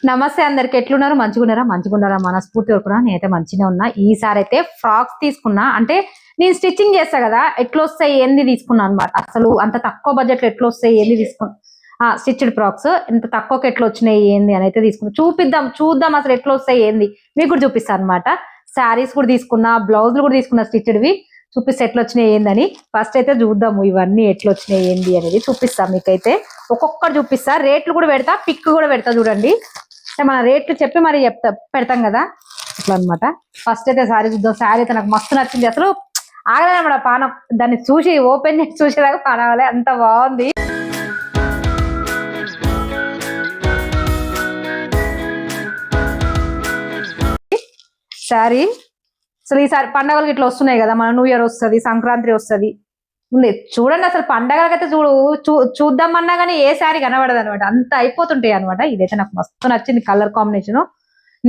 నమస్తే అందరికి, ఎట్లున్నారు? మంచిగున్నారా? మనస్ఫూర్తిగా కూడా నేనైతే మంచిగా ఉన్నా. ఈసారి అయితే ఫ్రాక్స్ తీసుకున్నా. అంటే నేను స్టిచ్చింగ్ చేస్తా కదా, ఎట్లా వస్తాయి ఏంది తీసుకున్నా అనమాట. అసలు అంత తక్కువ బడ్జెట్ లో ఎట్లా వస్తాయి ఏంది తీసుకున్నా. స్టిచ్డ్ ఫ్రాక్స్ ఎంత తక్కువకి ఎట్లా వచ్చినాయి ఏంది అని అయితే తీసుకున్నా. చూద్దాం అసలు ఎట్లా వస్తాయి ఏంది మీకు కూడా చూపిస్తాను అనమాట. శారీస్ కూడా తీసుకున్నా, బ్లౌజులు కూడా తీసుకున్నా స్టిచ్డ్వి. చూపిస్తే ఎట్లా వచ్చినాయి ఏందని. ఫస్ట్ అయితే చూద్దాము ఇవన్నీ ఎట్లా వచ్చినాయి ఏంది అనేది చూపిస్తా మీకైతే. ఒక్కొక్కటి చూపిస్తా, రేట్లు కూడా పెడతా, పిక్ కూడా పెడతా చూడండి. మన రేట్లు చెప్పి మరి పెడతాం కదా, అట్లా అనమాట. ఫస్ట్ అయితే శారీ చూద్దాం. శారీ అయితే నాకు మస్తు నచ్చింది. అసలు ఆగలేనమాట పానం, దాన్ని చూసి ఓపెన్ చేసి చూసేదాకా పానాలి, అంత బాగుంది. శారీ అసలు ఈసారి పండగలకి ఇట్లా వస్తున్నాయి కదా, మన న్యూ ఇయర్ వస్తుంది, సంక్రాంతి వస్తుంది. చూడండి అసలు పండగలకైతే చూద్దామన్నా కానీ ఏ శారీ కనబడదు అనమాట, అంత అయిపోతుంటాయి అనమాట. ఇదైతే నాకు మస్తు నచ్చింది. Colour combination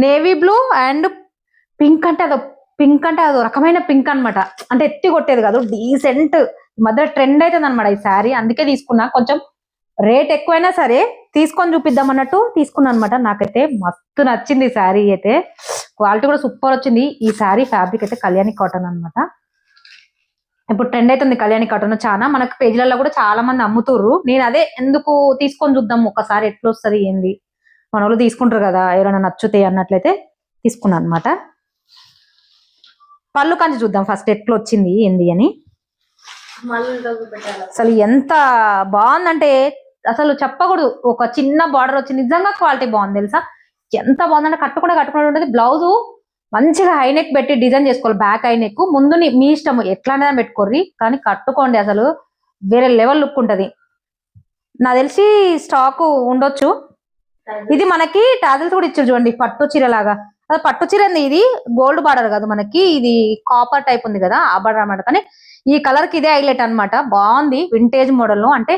navy blue and pink. అంటే అదో రకమైన పింక్ అనమాట. అంటే ఎత్తి కొట్టేది కాదు, డీసెంట్ మధ్య ట్రెండ్ అవుతుంది అనమాట ఈ శారీ. అందుకే తీసుకున్నా. కొంచెం రేట్ ఎక్కువైనా సరే తీసుకొని చూపిద్దాం అన్నట్టు తీసుకున్నాను అనమాట. నాకైతే మస్తు నచ్చింది శారీ అయితే. క్వాలిటీ కూడా సూపర్ వచ్చింది. ఈ శారీ ఫ్యాబ్రిక్ అయితే కళ్యాణి కాటన్ అనమాట. ఇప్పుడు ట్రెండ్ అవుతుంది కళ్యాణి కాటన్. చాలా మనకు పేజీలలో కూడా చాలా మంది అమ్ముతుర్రు. నేను అదే ఎందుకు తీసుకొని చూద్దాం ఒకసారి ఎట్లా వస్తుంది ఏంది, మన వాళ్ళు తీసుకుంటారు కదా, ఎవరైనా నచ్చుతాయి అన్నట్లయితే తీసుకున్నాను అనమాట. పళ్ళు కంచి చూద్దాం ఫస్ట్ ఎట్లా వచ్చింది ఏంది అని. అసలు ఎంత బాగుందంటే అసలు చెప్పకూడదు. ఒక చిన్న బార్డర్ వచ్చి నిజంగా క్వాలిటీ బాగుంది తెలుసా. ఎంత బాగుందంటే కట్టుకుంటే ఉంటుంది. బ్లౌజు మంచిగా హైనెక్ పెట్టి డిజైన్ చేసుకోవాలి. బ్యాక్ హైనెక్, ముందు మీ ఇష్టము ఎట్లానే పెట్టుకోర్రి, కానీ కట్టుకోండి. అసలు వేరే లెవెల్ లుక్ ఉంటది. నాకు తెలిసి స్టాక్ ఉండొచ్చు. ఇది మనకి టాజిల్స్ కూడా ఇచ్చారు చూడండి, పట్టు చీర లాగా. అది పట్టు చీర, ఇది గోల్డ్ బార్డర్ కాదు మనకి, ఇది కాపర్ టైప్ ఉంది కదా, ఆ బార్డర్ అనమాట. కానీ ఈ కలర్ కి ఇదే హైలైట్ అనమాట. బాగుంది. వింటేజ్ మోడల్ లో, అంటే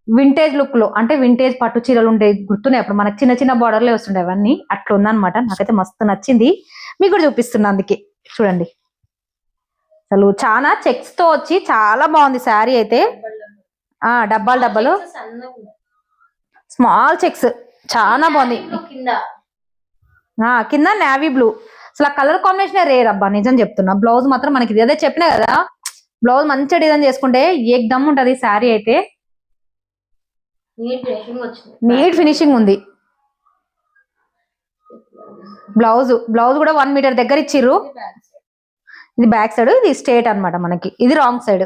వింటేజ్ లుక్ లో, అంటే వింటేజ్ పట్టు చీరలు ఉండే గుర్తున్నాయి అప్పుడు మనకి, చిన్న చిన్న బార్డర్లే వస్తుండే అవన్నీ. అట్లా ఉందనమాట. నాకైతే మస్తు నచ్చింది. మీకు కూడా చూపిస్తున్నా అందుకే చూడండి. అసలు చాలా చెక్స్ తో వచ్చి చాలా బాగుంది శారీ అయితే. డబ్బాలు స్మాల్ చెక్స్ చాలా బాగుంది. కింద నేవీ బ్లూ. అసలు ఆ కలర్ కాంబినేషన్ రేర్ అబ్బా, నిజం చెప్తున్నా. బ్లౌజ్ మాత్రం మనకి ఇది అదే చెప్పినా కదా, బ్లౌజ్ మంచిగా డిజైన్ చేసుకుంటే ఏక్ దమ్ ఉంటది శారీ అయితే. నీట్ ఫినిషింగ్ ఉంది. బ్లౌజ్ కూడా 1 మీటర్ దగ్గర ఇచ్చిర్రు. ఇది బ్యాక్ సైడ్, ఇది స్ట్రేట్ అనమాట మనకి, ఇది రాంగ్ సైడ్.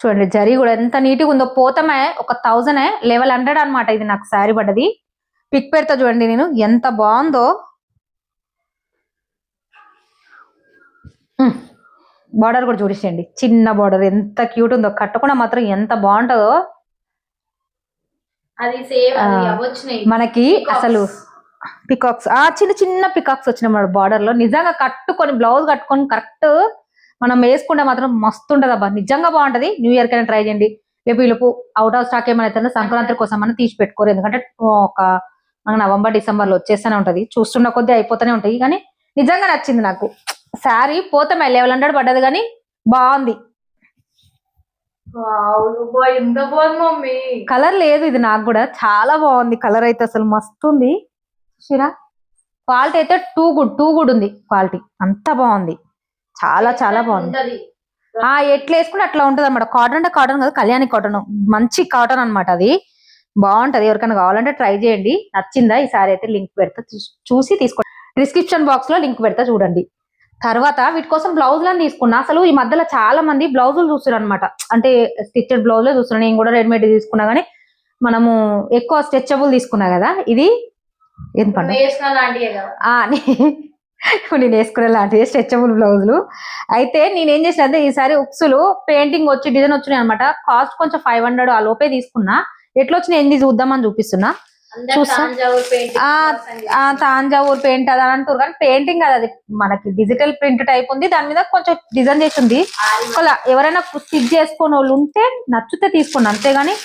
చూడండి జరీ కూడా ఎంత నీట్గా ఉందో. పోతమే ఒక 1100 అనమాట. ఇది నాకు శారీ పడ్డది. పిక్ పెడతా చూడండి నేను, ఎంత బాగుందో. బార్డర్ కూడా చూడండి, చిన్న బార్డర్ ఎంత క్యూట్ ఉందో. కట్టుకున్న మాత్రం ఎంత బాగుంటుందో. మనకి అసలు పికాక్స్, చిన్న చిన్న పికాక్స్ వచ్చినాయి బార్డర్ లో. నిజంగా కట్టుకొని బ్లౌజ్ కట్టుకొని కరెక్ట్ మనం వేసుకుంటే మాత్రం మస్తు ఉంటది అబ్బా, నిజంగా బాగుంటది. న్యూ ఇయర్ కైనా ట్రై చేయండి. రేపు అవుట్ ఆఫ్ స్టాక్ ఏమైనా సంక్రాంతి కోసం మనం తీసి పెట్టుకోరు. ఎందుకంటే ఒక నవంబర్ డిసెంబర్ లో వచ్చేస్తూనే ఉంటది. చూస్తున్న కొద్దీ అయిపోతూనే ఉంటాయి. కానీ నిజంగా నచ్చింది నాకు శారీ. పోతామే 1100 పడ్డది కానీ బాగుంది. కలర్ లేదు ఇది, నాకు కూడా చాలా బాగుంది కలర్ అయితే. అసలు మస్తు ఉంది. చూసిరా, క్వాలిటీ అయితే టూ గుడ్ ఉంది. క్వాలిటీ అంత బాగుంది, చాలా చాలా బాగుంది. ఎట్లా వేసుకుంటే అట్లా ఉంటది అనమాట. కాటన్ అంటే కాటన్ కదా, కళ్యాణి కాటన్, మంచి కాటన్ అనమాట. అది బాగుంటది. ఎవరికైనా కావాలంటే ట్రై చేయండి. నచ్చిందా ఈ సారీ అయితే లింక్ పెడతా, చూసి తీసుకోండి. డిస్క్రిప్షన్ బాక్స్ లో లింక్ పెడతా చూడండి. తర్వాత వీటి కోసం బ్లౌజులను తీసుకున్నా. అసలు ఈ మధ్యలో చాలా మంది బ్లౌజులు చూస్తున్నారు అనమాట. అంటే స్టిచ్డ్ బ్లౌజులే చూస్తున్నా. నేను కూడా రెడీమేడ్ తీసుకున్నా, కానీ మనము ఎక్కువ స్ట్రెచబుల్ తీసుకున్నా కదా. ఇది ఏం పండు నేను వేసుకునే లాంటివి స్ట్రెచబుల్ బ్లౌజులు. అయితే నేనేం చేసిన అంటే ఈసారి ఉక్సులు పెయింటింగ్ వచ్చి డిజైన్ వచ్చినాయి అనమాట. కాస్ట్ కొంచెం 500 ఆ లోపే తీసుకున్నా. ఎట్లా వచ్చినాయి ఏంది చూద్దామని చూపిస్తున్నా. తాంజావూర్ పెయింట్ అది అని అంటారు, కానీ పెయింటింగ్ అది మనకి డిజిటల్ ప్రింట్ టైప్ ఉంది. దాని మీద కొంచెం డిజైన్ చేసి ఉంది. ఎవరైనా స్టిచ్ చేసుకునే వాళ్ళు ఉంటే నచ్చితే తీసుకోండి, అంతేగాని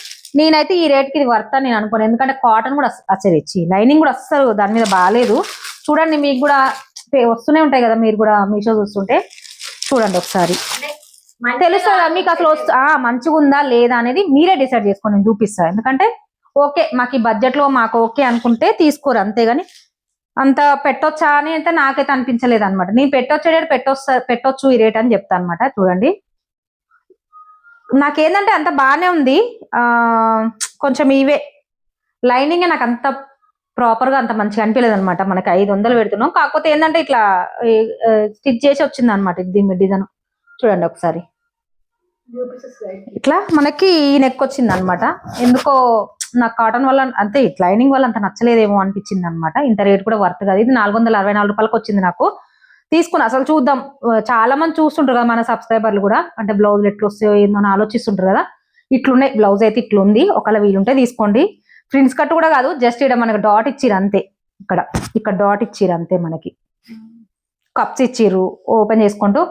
నేనైతే ఈ రేట్ కి ఇది వర్త్ అని నేను అనుకోను. ఎందుకంటే కాటన్ కూడా అసలు ఇచ్చి లైనింగ్ కూడా అస్సలు దాని మీద బాగాలేదు. చూడండి, మీకు కూడా వస్తూనే ఉంటాయి కదా, మీరు కూడా మీషో చూస్తుంటే చూడండి ఒకసారి తెలుస్తుందా మీకు అసలు మంచిగా ఉందా లేదా అనేది మీరే డిసైడ్ చేసుకోండి. నేను చూపిస్తాను. ఎందుకంటే ఓకే మాకు ఈ బడ్జెట్ లో మాకు ఓకే అనుకుంటే తీసుకోరు, అంతేగాని అంత పెట్టొచ్చా అని అయితే నాకైతే అనిపించలేదు అనమాట. నేను పెట్టొచ్చు ఈ రేట్ అని చెప్తా అనమాట. చూడండి నాకేందంటే అంత బాగానే ఉంది, కొంచెం ఇవే లైనింగ్ నాకు అంత ప్రాపర్ గా అంత మంచిగా అనిపించలేదు అనమాట. మనకి 500 పెడుతున్నాం, కాకపోతే ఏంటంటే ఇట్లా స్టిచ్ చేసి వచ్చింది అనమాట దీని డిజైన్. చూడండి ఒకసారి ఇట్లా మనకి ఈ నెక్ వచ్చింది అనమాట. ఎందుకో నాకు కాటన్ వల్ల అంతే లైనింగ్ వల్ల అంత నచ్చలేదేమో అనిపించింది అనమాట. ఇంత రేట్ కూడా వర్త్ కాదు. ఇది 464 రూపాయలకు వచ్చింది నాకు. తీసుకున్నా అసలు చూద్దాం, చాలా మంది చూస్తుంటారు కదా మన సబ్స్క్రైబర్లు కూడా, అంటే బ్లౌజ్ ఎట్లా వస్తాయో ఏందో అని ఆలోచిస్తుంటారు కదా. ఇట్లున్నాయి బ్లౌజ్ అయితే ఇట్లుంది, ఒకవేళ వీలుంటే తీసుకోండి. ప్రిన్స్ కట్ కూడా కాదు, జస్ట్ ఇక్కడ మనకి డాట్ ఇచ్చిరు అంతే, ఇక్కడ డాట్ ఇచ్చిరు అంతే, మనకి కప్స్ ఇచ్చిర్రు ఓపెన్ చేసుకుంటూ.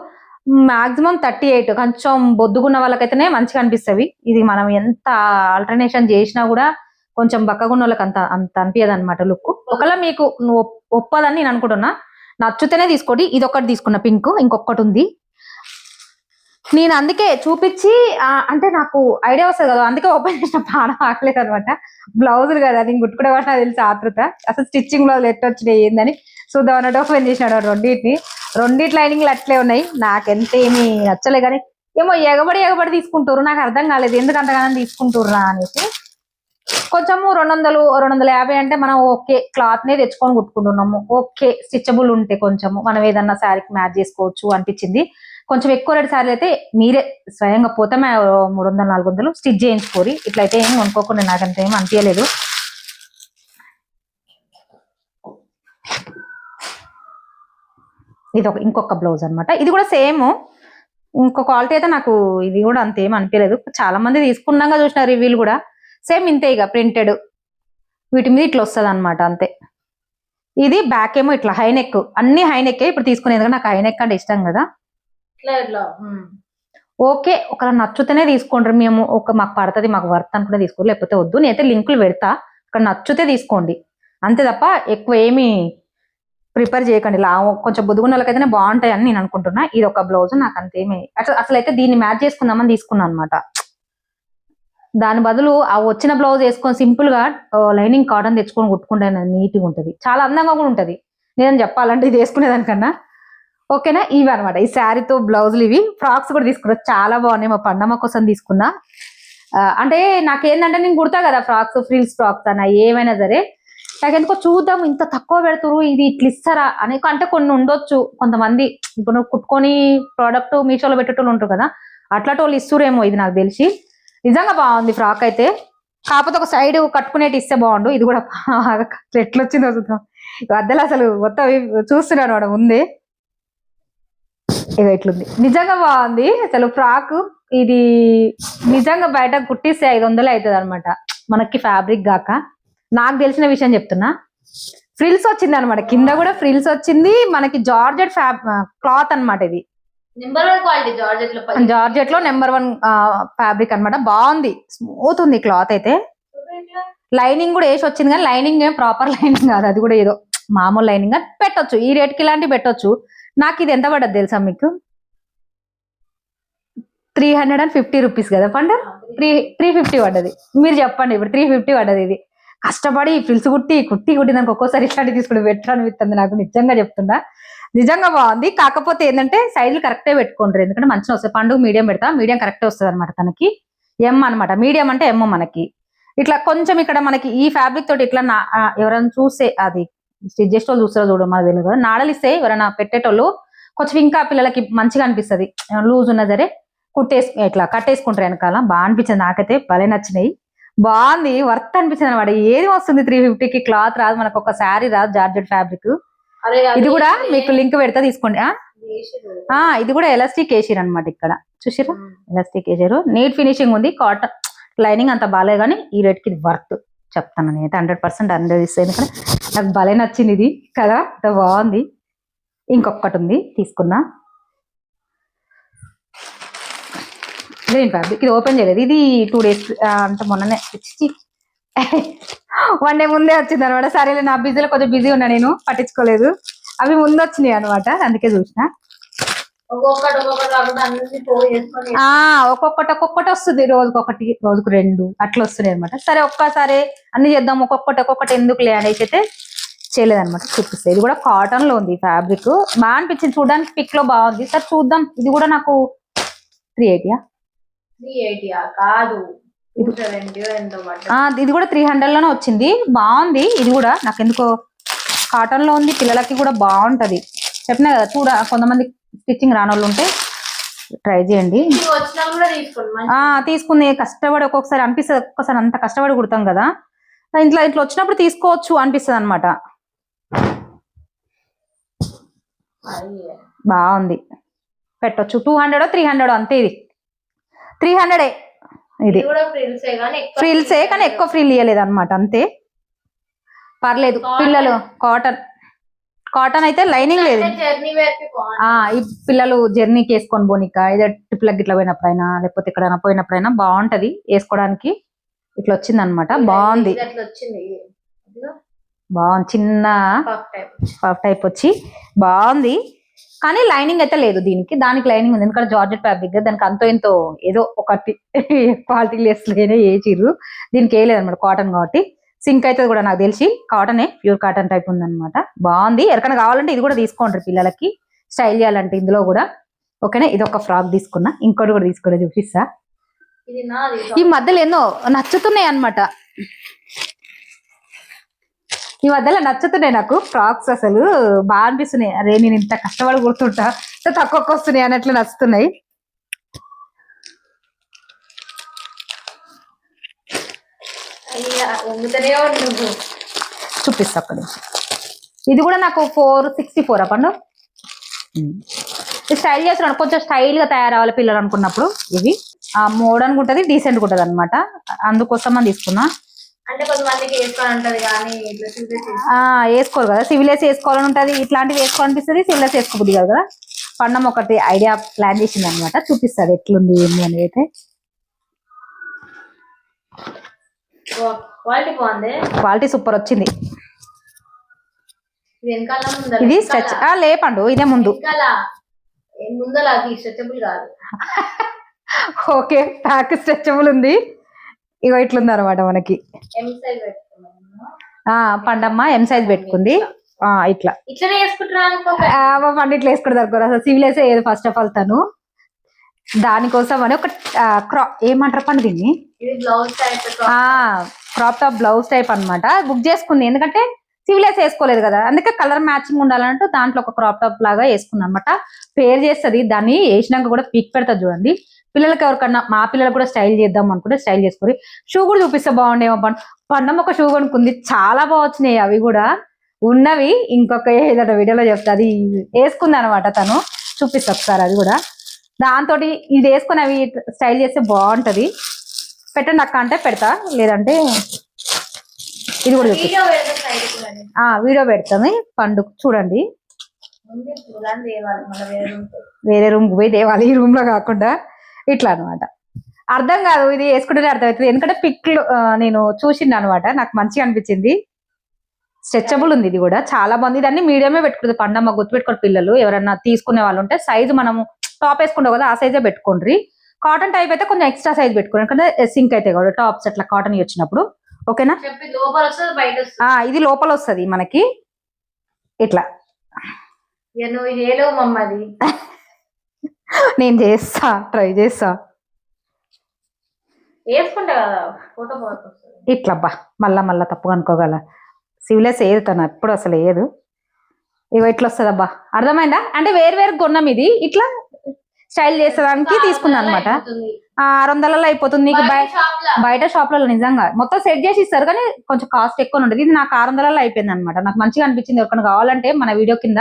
మాక్సిమం 38, కొంచెం బొద్దుగున్న వాళ్ళకైతేనే మంచిగా అనిపిస్తుంది. ఇది మనం ఎంత ఆల్టర్నేషన్ చేసినా కూడా కొంచెం బక్కగున్న వాళ్ళకి అంత అంత అనిపించదు అనమాట లుక్. ఒకవేళ మీకు ఒప్పదని నేను అనుకుంటున్నా, నచ్చుతేనే తీసుకోండి. ఇది ఒకటి తీసుకున్న పింక్, ఇంకొకటి ఉంది. నేను అందుకే చూపించి అంటే నాకు ఐడియా వస్తుంది కదా, అందుకే ఓపెన్ చేసిన పానం ఆగలేదు అనమాట. బ్లౌజులు కదా నేను గుట్టుకునే వాటి నాకు తెలిసి ఆతృత, అసలు స్టిచ్చింగ్ బ్లౌజ్ ఎట్టు వచ్చినాయి ఏందని చూద్దాం అన్నట్టు ఓపెన్ చేసినాడు. రెండింటి లైనింగ్లు అట్లే ఉన్నాయి. నాకెంత ఏమి నచ్చలే, కానీ ఏమో ఎగబడి తీసుకుంటారు. నాకు అర్థం కాలేదు ఎందుకు అంతగానం తీసుకుంటుర్రా అనేసి. కొంచెము 200-250 అంటే మనం ఓకే క్లాత్ నే తెచ్చుకొని కుట్టుకుంటున్నాము, ఓకే స్టిచబుల్ ఉంటే కొంచెము మనం ఏదన్నా శారీకి మ్యాచ్ చేసుకోవచ్చు అనిపించింది. కొంచెం ఎక్కువ రేటు శారీ అయితే మీరే స్వయంగా పోతే 300-400 స్టిచ్ చేయించుకోరి. ఇట్లయితే ఏం కొనుక్కోకుండా నాకంత ఏం అనిపించలేదు. ఇది ఇంకొక బ్లౌజ్ అనమాట. ఇది కూడా సేమ్, ఇంకో క్వాలిటీ అయితే నాకు ఇది కూడా అంతేం అనిపించలేదు. చాలా మంది తీసుకున్నాగా చూసిన రివ్యూలు కూడా సేమ్ ఇంతే, ఇక ప్రింటెడ్ వీటి మీద ఇట్లా వస్తుంది అనమాట అంతే. ఇది బ్యాక్ ఏమో ఇట్లా హైనెక్, అన్ని హైనెక్కే ఇప్పుడు తీసుకునేది, ఎందుకంటే నాకు హైనెక్ అంటే ఇష్టం కదా. ఓకే ఒకవేళ నచ్చుతేనే తీసుకోండి. మేము మాకు పడుతుంది మాకు వర్త్ అనుకుంటే తీసుకోండి, లేకపోతే వద్దు. నేనైతే లింకులు పెడతా, అక్కడ నచ్చితే తీసుకోండి అంతే తప్ప ఎక్కువ ఏమి ప్రిపేర్ చేయకండి. కొంచెం బుద్దుగున్న వాళ్ళకైతేనే బాగుంటాయి అని నేను అనుకుంటున్నా. ఇది ఒక బ్లౌజ్ నాకు అంతేమి అసలు అయితే దీన్ని మ్యాచ్ చేసుకుందామని తీసుకున్నాను అనమాట. దాని బదులు ఆ వచ్చిన బ్లౌజ్ వేసుకొని సింపుల్ గా లైనింగ్ కాటన్ తెచ్చుకొని కుట్టుకుంటే నీట్గా ఉంటుంది, చాలా అందంగా కూడా ఉంటుంది. నేను చెప్పాలంటే ఇది వేసుకునేదానికన్నా. ఓకేనా, ఇవి అనమాట ఈ శారీతో బ్లౌజులు. ఇవి ఫ్రాక్స్ కూడా తీసుకున్నా, చాలా బాగున్నాయి. మా పండమ్మ కోసం తీసుకున్నా. అంటే నాకేంటంటే నేను కుడతా కదా ఫ్రాక్స్, ఫ్రిల్స్ ఫ్రాక్స్ అన్న ఏమైనా సరే, నాకెందుకో చూద్దాం ఇంత తక్కువ పెడుతురు, ఇది ఇట్లా ఇస్తారా అని. అంటే కొన్ని ఉండొచ్చు, కొంతమంది ఇప్పుడు కుట్టుకొని ప్రోడక్ట్ మీషోలో పెట్టేటోళ్ళు ఉంటారు కదా, అట్లాంటి వాళ్ళు ఇస్తురేమో. ఇది నాకు తెలిసి నిజంగా బాగుంది ఫ్రాక్ అయితే, కాకపోతే ఒక సైడ్ కట్టుకునేటి ఇస్తే బాగుండు. ఇది కూడా ఎట్లా వచ్చిందో చూద్దాం. మధ్యలో అసలు మొత్తం చూస్తున్నాను వాడు ముందే, ఇక ఇట్లుంది. నిజంగా బాగుంది అసలు ఫ్రాక్. ఇది నిజంగా బయట కుట్టిస్తే 500 అవుతుంది అనమాట మనకి, ఫ్యాబ్రిక్ గాక. నాకు తెలిసిన విషయం చెప్తున్నా. ఫ్రిల్స్ వచ్చింది అనమాట, కింద కూడా ఫ్రిల్స్ వచ్చింది మనకి. జార్జెట్ క్లాత్ అనమాట, ఇది నెంబర్ 1 క్వాలిటీ జార్జెట్ లో నెంబర్ 1 ఫ్యాబ్రిక్ అనమాట. బాగుంది, స్మూత్ ఉంది క్లాత్ అయితే. లైనింగ్ కూడా వేసి వచ్చింది, కానీ లైనింగ్ ప్రాపర్ లైనింగ్ కాదు, అది కూడా ఏదో మామూలు లైనింగ్. పెట్టొచ్చు ఈ రేట్కి, ఇలాంటివి పెట్టొచ్చు. నాకు ఇది ఎంత పడ్డది తెలుసా మీకు? 350 రూపీస్ కదా పండు, 350 పడ్డది. మీరు చెప్పండి ఇప్పుడు 350 పడ్డది. ఇది కష్టపడి ఫ్రిల్స్ కుట్టి దానికి ఒక్కోసారి ఇట్లాంటి తీసుకుని బెటర్ అనిపిస్తుంది నాకు, నిజంగా చెప్తున్నా. నిజంగా బాగుంది. కాకపోతే ఏంటంటే సైడ్లు కరెక్టే పెట్టుకుంటారు, ఎందుకంటే మంచిగా వస్తాయి. పండుగ మీడియం పెడతా, మీడియం కరెక్టే వస్తుంది అనమాట తనకి. ఎమ్ అనమాట, మీడియం అంటే ఎమ్ మనకి. ఇట్లా కొంచెం ఇక్కడ మనకి ఈ ఫ్యాబ్రిక్ తోటి ఇట్లా ఎవరైనా చూస్తే, అది స్టిచ్ చేసే వాళ్ళు చూస్తారో చూడడం మాకు తెలియదు కదా, నాడలు ఇస్తే ఎవరైనా పెట్టేటోళ్ళు కొంచెం ఇంకా పిల్లలకి మంచిగా అనిపిస్తుంది. లూజ్ ఉన్నా సరే ఇట్లా కట్టేసుకుంటారు వెనకాల. బాగా అనిపించింది నాకైతే, భలే నచ్చినాయి. బాగుంది, వర్త్ అనిపించింది అనమాట. ఏది వస్తుంది 350కి? క్లాత్ రాదు మనకు, ఒక శారీ రాదు, జార్జెట్ ఫ్యాబ్రిక్. ఇది కూడా మీకు లింక్ పెడతా, తీసుకోండి. ఇది కూడా ఎలాస్టిక్ వేసిరు అనమాట, ఇక్కడ చూసిరా ఎలాస్టిక్ వేసారు. నీట్ ఫినిషింగ్ ఉంది. కాటన్ లైనింగ్ అంత బాగాలేదు, కానీ ఈ రేట్కి ఇది వర్త్ చెప్తాను నేనైతే. 100% అందరిస్తుంది, ఎందుకంటే నాకు భలే నచ్చింది ఇది కదా, అంత బాగుంది. ఇంకొకటి ఉంది తీసుకున్నా, గ్రీన్ ఫ్యాబ్రిక్. ఇది ఓపెన్ చేయలేదు, ఇది 2 days అంటే మొన్ననే 1 day ముందే వచ్చింది అనమాట. సరేలే, నా బిజీలో కొంచెం బిజీ ఉన్నా, నేను పట్టించుకోలేదు. అవి ముందు వచ్చినాయి అనమాట, అందుకే చూసిన. ఒక్కొక్కటి వస్తుంది, రోజుకు 2 అట్లా వస్తున్నాయి అనమాట. సరే ఒక్కసారి అన్ని చేద్దాం, ఒక్కొక్కటి ఎందుకు అనేసి అయితే చేయలేదన్నమాట. చూపిస్తాయి. ఇది కూడా కాటన్ లో ఉంది ఫ్యాబ్రిక్, బాగా అనిపించింది చూడడానికి, పిక్ లో బాగుంది. సరే చూద్దాం. ఇది కూడా నాకు 380 కాదు, ఇది కూడా 300 లోనే వచ్చింది. బాగుంది. ఇది కూడా నాకు ఎందుకో కాటన్ లో ఉంది, పిల్లలకి కూడా బాగుంటది. చెప్పినా కదా చూడ, కొంతమంది స్టిచ్చింగ్ రాని వాళ్ళు ఉంటే ట్రై చేయండి. తీసుకునే కష్టపడి ఒక్కొక్కసారి అనిపిస్తుంది, ఒక్కొక్కసారి అంత కష్టపడి కుడతాం కదా, ఇట్లా వచ్చినప్పుడు తీసుకోవచ్చు అనిపిస్తుంది అనమాట. బాగుంది, పెట్టొచ్చు. 200 300 అంతే. ఇది 300 ఇది ఫ్రిల్సే, కానీ ఎక్కువ ఫ్రిల్ ఇవ్వలేదు అనమాట, అంతే. పర్లేదు. పిల్లలు కాటన్ అయితే లైనింగ్ లేదు. ఈ పిల్లలు జర్నీకి వేసుకొని పోనిక, ఏదో ట్రిప్లకి ఇట్లా పోయినప్పుడైనా, లేకపోతే ఎక్కడైనా పోయినప్పుడైనా బాగుంటది వేసుకోవడానికి. ఇట్లా వచ్చింది అనమాట. బాగుంది. చిన్న పఫ్ టైప్ వచ్చి బాగుంది. కానీ లైనింగ్ అయితే లేదు దీనికి, దానికి లైనింగ్ ఉంది. ఎందుకంటే జార్జెట్ ఫ్యాబ్రిక్, దానికి అంతో ఇంతో ఏదో ఒకటి క్వాలిటీ లెస్ లేనే వేసిర్రు. దీనికి వేయలేదు అనమాట, కాటన్ కాబట్టి. సింక్ అయితే కూడా నాకు తెలిసి కాటనే, ప్యూర్ కాటన్ టైప్ ఉందన్నమాట. బాగుంది. ఎవరికైనా కావాలంటే ఇది కూడా తీసుకోండి, పిల్లలకి స్టైల్ చేయాలంటే ఇందులో కూడా. ఓకేనా. ఇది ఒక ఫ్రాక్ తీసుకున్నా, ఇంకోటి కూడా తీసుకున్నా, చూపిస్తా. ఈ మధ్యలో ఎన్నో నచ్చుతున్నాయి అనమాట, ఈ మధ్యలో నచ్చుతున్నాయి నాకు ఫ్రాక్స్. అసలు బాగా అనిపిస్తున్నాయి. అరే నేను ఇంత కష్టపడి కుడుతుంటా, ఇంత తక్కువకి వస్తున్నాయి అన్నట్లు నచ్చుతున్నాయి. చూపిస్తా ఒక్క నిమిషం. ఇది కూడా నాకు 464 పండు. స్టైల్ చేస్తున్నాను, కొంచెం స్టైల్ గా తయారవ్వాలి పిల్లలు అనుకున్నప్పుడు. ఇవి మోడర్న్ ఉంటుంది, డీసెంట్ ఉంటుంది అనమాట. అందుకోసం అని తీసుకున్నా. అంటే కొంతమందికి వేసుకోవాలంటది కానీ వేసుకోరు కదా, సివిలెస్ వేసుకోవాలని ఉంటది, ఇట్లాంటివి వేసుకోవాలనిపిస్తుంది, సివిలెస్ వేసుకోబుద్ది కదా. పండం ఒకటి ఐడియా ప్లాన్ చేసింది అనమాట, చూపిస్తుంది ఎట్లుంది ఏంది అనేది. అయితే క్వాలిటీ సూపర్ వచ్చింది. ఇది స్ట్రెచ్ లేపండు, ఇదే ముందు. ఓకే, ప్యాక్ స్ట్రెచబుల్ ఉంది. ఇగో ఇట్లుంది అనమాట మనకి. పండమ్మ ఎం సైజ్ పెట్టుకుంది. ఇట్లా ఇట్లనే పండు ఇట్లా వేసుకుంటారు. అసలు సివిలేసే ఏది ఫస్ట్ ఆఫ్ ఆల్ తను. దానికోసం అని ఒక ఏమంటారు పండు దీన్ని, క్రాప్ టాప్ బ్లౌజ్ టైప్ అనమాట బుక్ చేసుకుంది. ఎందుకంటే సివిలేస్ వేసుకోలేదు కదా, అందుకే కలర్ మ్యాచింగ్ ఉండాలంటూ దాంట్లో ఒక క్రాప్ టాప్ లాగా వేసుకుంది అనమాట. పేర్ చేస్తుంది, దాన్ని వేసినాక కూడా పిక్ పెడతా చూడండి. పిల్లలకి ఎవరికన్నా, మా పిల్లలకు కూడా స్టైల్ చేద్దాం అనుకుంటే స్టైల్ చేసుకుని. షూ కూడా చూపిస్తే బాగుండేమో. పండమ్మ ఒక షూ కొనుక్కుంది, చాలా బాగా వచ్చినాయి అవి కూడా. ఉన్నవి ఇంకొక ఏదైనా వీడియోలో చెప్తా, అది వేసుకుంది అనమాట తను. చూపిస్తా ఒకసారి అది కూడా. దాంతో ఇది వేసుకుని అవి స్టైల్ చేస్తే బాగుంటది. పెట్టండి అక్క అంటే పెడతా, లేదంటే ఇది కూడా చూపిస్తా. వీడియో పెడతాము. పండు చూడండి, వేరే రూమ్ పోయి తేవాలి, ఈ రూమ్ లో కాకుండా. ఇట్లా అనమాట. అర్థం కాదు, ఇది వేసుకుంటేనే అర్థమవుతుంది. ఎందుకంటే పిక్లు నేను చూసింది అనమాట, నాకు మంచిగా అనిపించింది. స్ట్రెచబుల్ ఉంది, ఇది కూడా చాలా బాగుంది. దాన్ని మీడియమే పెట్టుకుంటుంది పండమ్మ, గుర్తుపెట్టుకోండి పిల్లలు. ఎవరైనా తీసుకునే వాళ్ళు ఉంటే సైజు మనము టాప్ వేసుకుంటాం కదా, ఆ సైజే పెట్టుకోండి. కాటన్ టైప్ అయితే కొంచెం ఎక్స్ట్రా సైజ్ పెట్టుకోండి, ఎందుకంటే సింక్ అయితే కూడా టాప్స్ అట్లా కాటన్ వచ్చినప్పుడు. ఓకేనా. ఇది లోపల వస్తుంది మనకి ఇట్లా. నేను చేస్తా, ట్రై చేస్తా. ఇట్లా అబ్బా, మళ్ళా తప్పుగా అనుకోగల. సివిలెస్ ఏది తను ఎప్పుడు అసలు ఏదు. ఇగో ఇట్లా వస్తుంది అబ్బా, అర్థమైందా. అంటే వేరు కొన్నాం, ఇది ఇట్లా స్టైల్ చేసేదానికి తీసుకున్నా అనమాట. 600 అయిపోతుంది నీకు బయట షాప్లలో. నిజంగా మొత్తం సెట్ చేసి ఇస్తారు, కానీ కొంచెం కాస్ట్ ఎక్కువ ఉంటుంది. ఇది నాకు 600 అయిపోయింది అనమాట. నాకు మంచిగా అనిపించింది. ఎవరికైనా కావాలంటే మన వీడియో కింద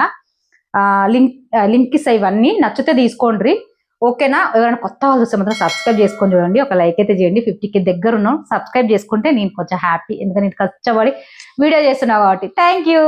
లింక్ ఇస్తా, ఇవన్నీ నచ్చితే తీసుకోండి. ఓకేనా. ఎవరైనా కొత్త వాళ్ళు చూస్తే మాత్రం సబ్స్క్రైబ్ చేసుకొని చూడండి, ఒక లైక్ అయితే చేయండి. 50K దగ్గర ఉన్నాం. సబ్స్క్రైబ్ చేసుకుంటే నేను కొంచెం హ్యాపీ, ఎందుకంటే నేను కష్టపడి వీడియో చేస్తున్నా కాబట్టి. Thank you.